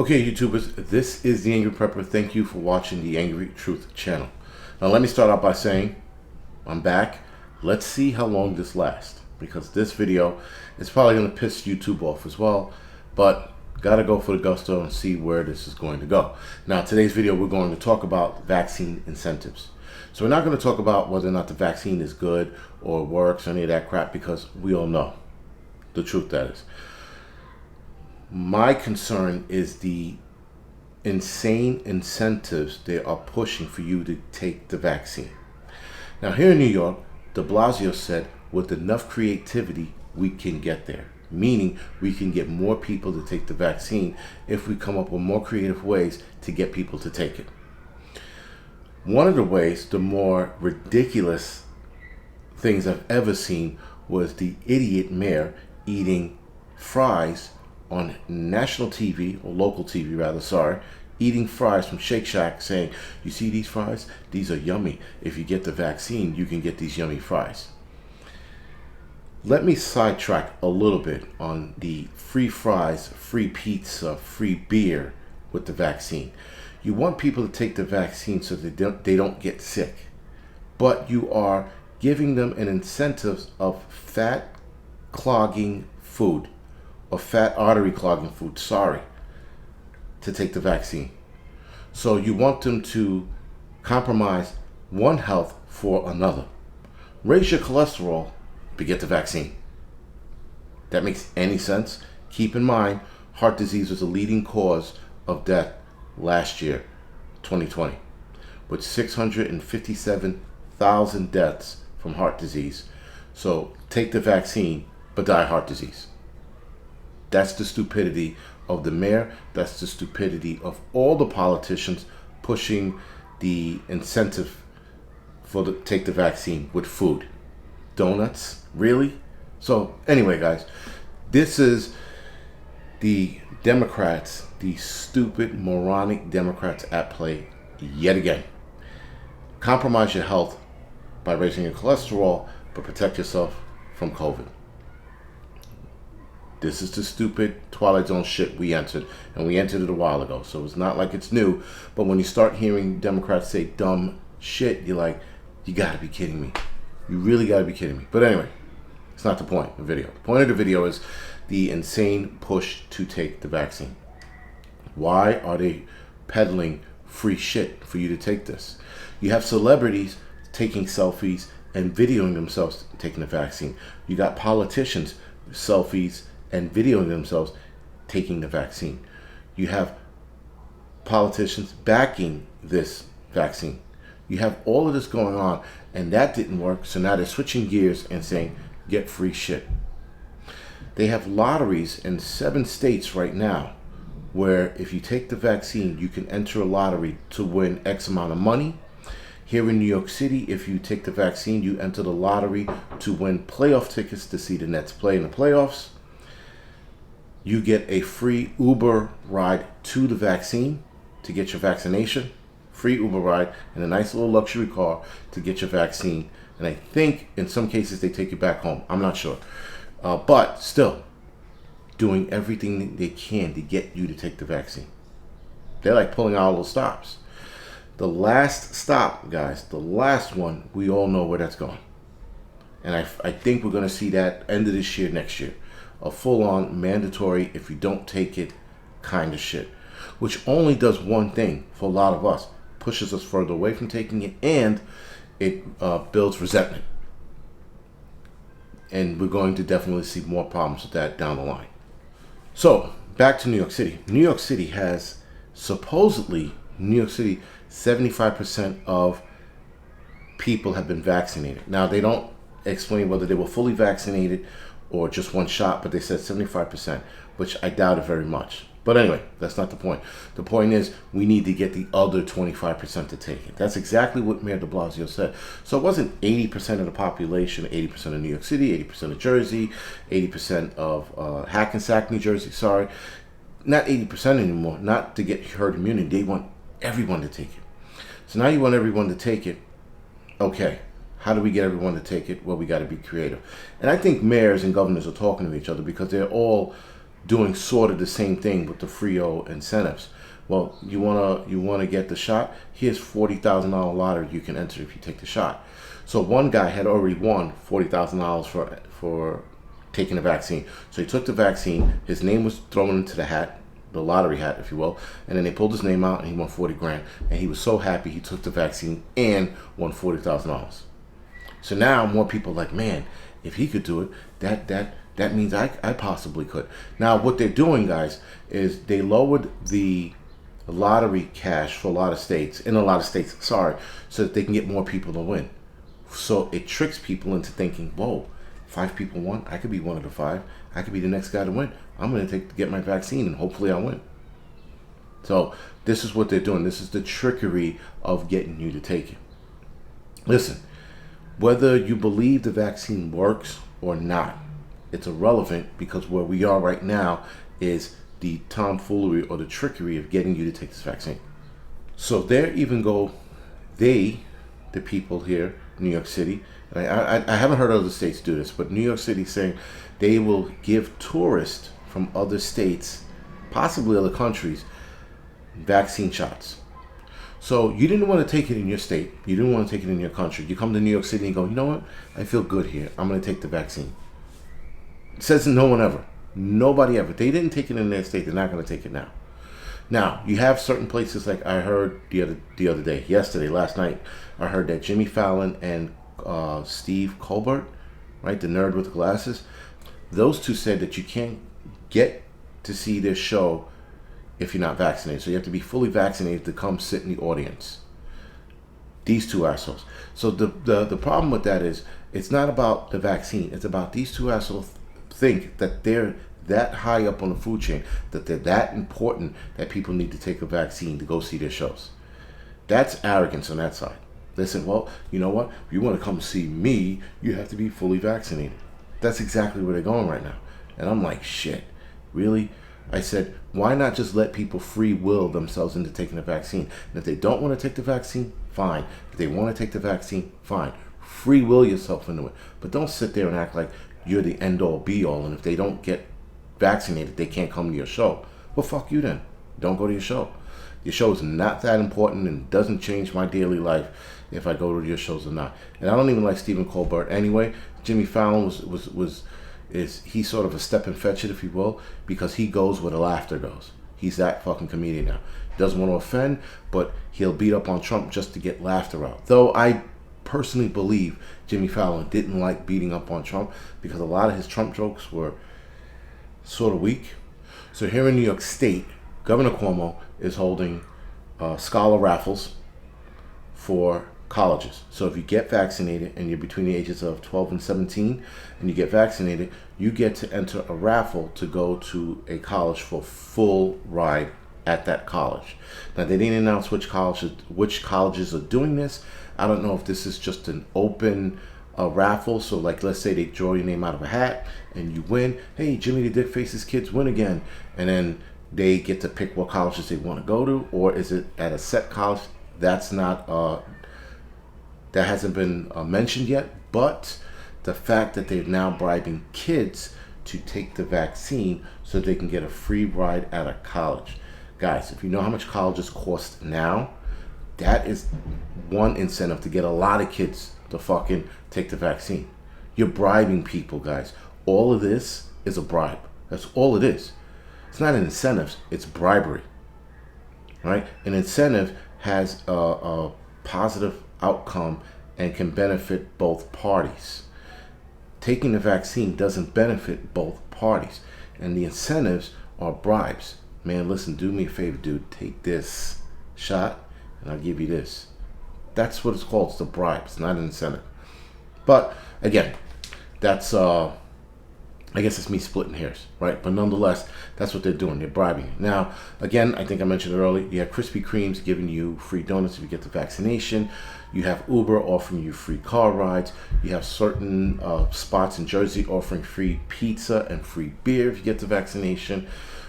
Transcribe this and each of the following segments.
Okay, YouTubers, this is the Angry Prepper. Thank you for watching the Angry Truth channel. Now, let me start out by saying I'm back. Let's see how long this lasts, because this video is probably going to piss YouTube off as well, but gotta go for the gusto and see where this is going to go. Now, today's video, we're going to talk about vaccine incentives. So we're not going to talk about whether or not the vaccine is good or works or any of that crap, because we all know the truth, that is. My concern is the insane incentives they are pushing for you to take the vaccine. Now, here in New York, de Blasio said with enough creativity, we can get there. Meaning we can get more people to take the vaccine if we come up with more creative ways to get people to take it. One of the ways, the more ridiculous things I've ever seen, was the idiot mayor eating fries on national TV, or local TV rather, sorry, eating fries from Shake Shack, saying, you see these fries? These are yummy. If you get the vaccine, you can get these yummy fries. Let me sidetrack a little bit on the free fries, free pizza, free beer with the vaccine. You want people to take the vaccine so that they don't get sick, but you are giving them an incentive of fat clogging food, or fat artery clogging food, to take the vaccine. So you want them to compromise one health for another. Raise your cholesterol, but get the vaccine. That makes any sense? Keep in mind, heart disease was a leading cause of death last year, 2020, with 657,000 deaths from heart disease. So take the vaccine, but die of heart disease. That's the stupidity of the mayor. That's the stupidity of all the politicians pushing the incentive for the take the vaccine with food. Donuts, really? So anyway, guys, this is the Democrats, the stupid, moronic Democrats at play yet again. Compromise your health by raising your cholesterol, but protect yourself from COVID. This is the stupid Twilight Zone shit we entered, and we entered it a while ago, so it's not like it's new. But when you start hearing Democrats say dumb shit, you're like, you gotta be kidding me. You really gotta be kidding me. But anyway, it's not the point of the video. The point of the video is the insane push to take the vaccine. Why are they peddling free shit for you to take this? You have celebrities taking selfies and videoing themselves taking the vaccine. You got politicians, selfies and videoing themselves taking the vaccine. You have politicians backing this vaccine. You have all of this going on, and that didn't work, so now they're switching gears and saying, get free shit. They have lotteries in 7 states right now where if you take the vaccine, you can enter a lottery to win X amount of money. Here in New York City, if you take the vaccine, you enter the lottery to win playoff tickets to see the Nets play in the playoffs. You get a free Uber ride to the vaccine to get your vaccination. Free Uber ride in a nice little luxury car to get your vaccine. And I think in some cases they take you back home. I'm not sure. But still, doing everything they can to get you to take the vaccine. They're like pulling out all those stops. The last stop, guys, the last one, we all know where that's going. And I think we're going to see that end of this year, next year. A full-on mandatory, if you don't take it, kind of shit. Which only does one thing for a lot of us. Pushes us further away from taking it, and it builds resentment. And we're going to definitely see more problems with that down the line. So, back to New York City. New York City has, supposedly, 75% of people have been vaccinated. Now, they don't explain whether they were fully vaccinated or just one shot, but they said 75%, which I doubt it very much. But anyway, that's not the point. The point is we need to get the other 25% to take it. That's exactly what Mayor de Blasio said. So it wasn't 80% of the population, 80% of New York City, 80% of Jersey, 80% of Hackensack, New Jersey, sorry. Not 80% anymore, not to get herd immunity. They want everyone to take it. So now you want everyone to take it. Okay, how do we get everyone to take it? Well, we got to be creative. And I think mayors and governors are talking to each other because they're all doing sort of the same thing with the Frio incentives. Well, you wanna get the shot? Here's $40,000 lottery you can enter if you take the shot. So one guy had already won $40,000 for taking the vaccine. So he took the vaccine. His name was thrown into the hat, the lottery hat, if you will, and then they pulled his name out and he won 40 grand. And he was so happy he took the vaccine and won $40,000. So now more people are like, man, if he could do it, that means I possibly could. Now what they're doing, guys, is they lowered the lottery cash for a lot of states, sorry, so that they can get more people to win. So it tricks people into thinking, whoa, 5 people won, I could be one of the 5. I could be the next guy to win. I'm going to get my vaccine and hopefully I'll win. So this is what they're doing. This is the trickery of getting you to take it. Listen, whether you believe the vaccine works or not, it's irrelevant, because where we are right now is the tomfoolery or the trickery of getting you to take this vaccine. So there even go the people here in New York City, and I haven't heard other states do this, but New York City saying they will give tourists from other states, possibly other countries, vaccine shots. So you didn't want to take it in your state, you didn't want to take it in your country. You come to New York City and go, you know what? I feel good here. I'm going to take the vaccine. It says no one ever. Nobody ever. They didn't take it in their state. They're not going to take it now. Now, you have certain places, like I heard the other day, last night, I heard that Jimmy Fallon and Steve Colbert, right, the nerd with the glasses, those two said that you can't get to see their show if you're not vaccinated. So you have to be fully vaccinated to come sit in the audience. These two assholes. So the problem with that is, it's not about the vaccine. It's about these two assholes think that they're that high up on the food chain, that they're that important that people need to take a vaccine to go see their shows. That's arrogance on that side. Listen, well, you know what? If you want to come see me, you have to be fully vaccinated. That's exactly where they're going right now. And I'm like, shit, really? I said, why not just let people free will themselves into taking the vaccine? And if they don't want to take the vaccine, fine. If they want to take the vaccine, fine. Free will yourself into it. But don't sit there and act like you're the end-all, be-all, and if they don't get vaccinated, they can't come to your show. Well, fuck you then. Don't go to your show. Your show is not that important and doesn't change my daily life if I go to your shows or not. And I don't even like Stephen Colbert anyway. Jimmy Fallon is he's sort of a step and fetch it, if you will, because he goes where the laughter goes. He's that fucking comedian now. He doesn't want to offend, but he'll beat up on Trump just to get laughter out. Though I personally believe Jimmy Fallon didn't like beating up on Trump because a lot of his Trump jokes were sort of weak. So here in New York State, Governor Cuomo is holding scholar raffles for colleges. So if you get vaccinated and you're between the ages of 12 and 17 and you get vaccinated, you get to enter a raffle to go to a college for full ride at that college. Now, they didn't announce which colleges are doing this. I don't know if this is just an open raffle. So like, let's say they draw your name out of a hat and you win. Hey, Jimmy the Dickface's kids win again. And then they get to pick what colleges they want to go to. Or is it at a set college? That's not, that hasn't been mentioned yet. But the fact that they're now bribing kids to take the vaccine so they can get a free ride at a college. Guys, if you know how much colleges cost now, that is one incentive to get a lot of kids to fucking take the vaccine. You're bribing people, guys. All of this is a bribe. That's all it is. It's not an incentive, it's bribery. Right? An incentive has a positive outcome and can benefit both parties. Taking the vaccine doesn't benefit both parties. And the incentives are bribes. Man, listen, do me a favor, dude. Take this shot and I'll give you this. That's what it's called. It's a bribe. It's not an incentive. But again, that's I guess it's me splitting hairs, right? But nonetheless, that's what they're doing. They're bribing you. Now, again, I think I mentioned it earlier. You have Krispy Kremes giving you free donuts if you get the vaccination. You have Uber offering you free car rides. You have certain spots in Jersey offering free pizza and free beer if you get the vaccination.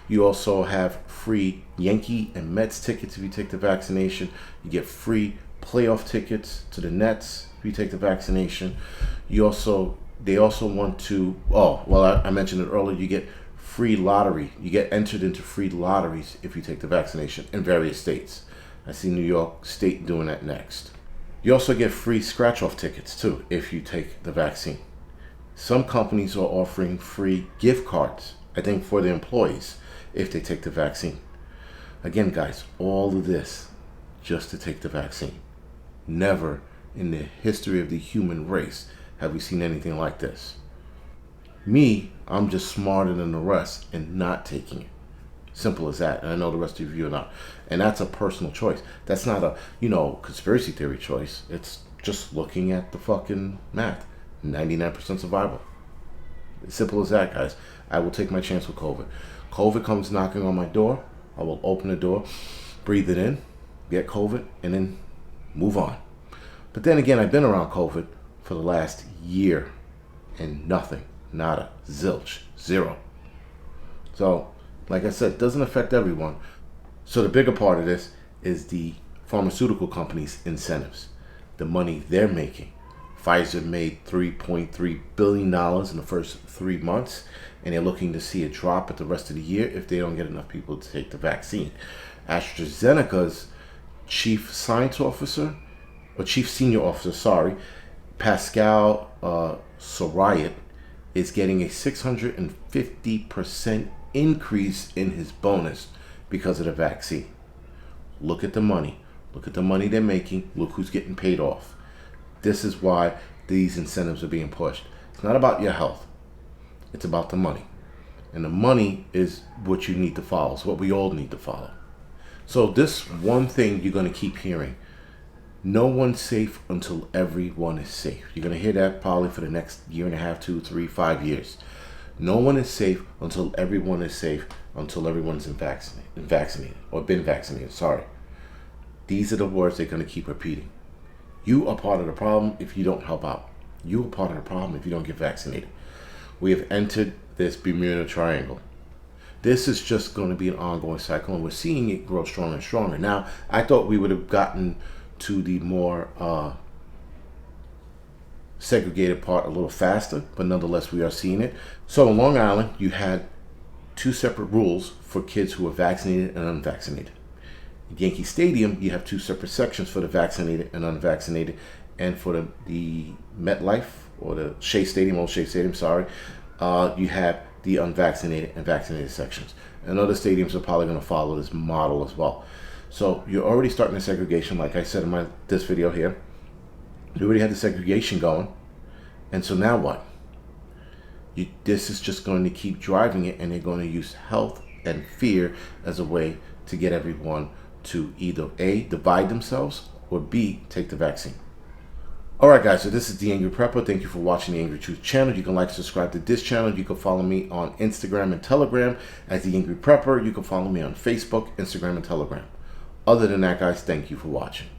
You also have free Yankee and Mets tickets if you take the vaccination. You get free playoff tickets to the Nets if you take the vaccination. They also want to, I mentioned it earlier, you get free lottery. You get entered into free lotteries if you take the vaccination in various states. I see New York State doing that next. You also get free scratch-off tickets too if you take the vaccine. Some companies are offering free gift cards, I think, for the employees if they take the vaccine. Again, guys, all of this just to take the vaccine. Never in the history of the human race have we seen anything like this. Me, I'm just smarter than the rest and not taking it. Simple as that. And I know the rest of you are not. And that's a personal choice. That's not a, conspiracy theory choice. It's just looking at the fucking math. 99% survival. As simple as that, guys. I will take my chance with COVID. COVID comes knocking on my door. I will open the door, breathe it in, get COVID, and then move on. But then again, I've been around COVID for the last year and nothing. Nada. Zilch. Zero. So, like I said, it doesn't affect everyone. So the bigger part of this is the pharmaceutical companies' incentives, the money they're making. Pfizer made $3.3 billion in the first 3 months, and they're looking to see a drop at the rest of the year if they don't get enough people to take the vaccine. AstraZeneca's chief senior officer, Pascal Soriot, is getting a 650% increase in his bonus because of the vaccine. Look at the money. Look at the money they're making. Look who's getting paid off. This is why these incentives are being pushed. It's not about your health. It's about the money. And the money is what you need to follow. It's what we all need to follow. So this one thing you're going to keep hearing. No one's safe until everyone is safe. You're going to hear that probably for the next year and a half, 2, 3, 5 years. No one is safe until everyone is safe, until everyone's vaccinated or been vaccinated. Sorry. These are the words they're going to keep repeating. You are part of the problem if you don't help out. You are part of the problem if you don't get vaccinated. We have entered this Bermuda Triangle. This is just going to be an ongoing cycle, and we're seeing it grow stronger and stronger. Now, I thought we would have gotten to the more segregated part a little faster, but nonetheless, we are seeing it. So in Long Island, you had 2 separate rules for kids who are vaccinated and unvaccinated. In Yankee Stadium, you have 2 separate sections for the vaccinated and unvaccinated, and for the MetLife or the Shea Stadium, old Shea Stadium, sorry, you have the unvaccinated and vaccinated sections. And other stadiums are probably going to follow this model as well. So you're already starting the segregation, like I said in this video here. You already had the segregation going. And so now what? This is just going to keep driving it, and they're going to use health and fear as a way to get everyone to either A, divide themselves, or B, take the vaccine. Alright guys, so this is the Angry Prepper. Thank you for watching the Angry Truth channel. You can like, subscribe to this channel. You can follow me on Instagram and Telegram as the Angry Prepper. You can follow me on Facebook, Instagram, and Telegram. Other than that, guys, thank you for watching.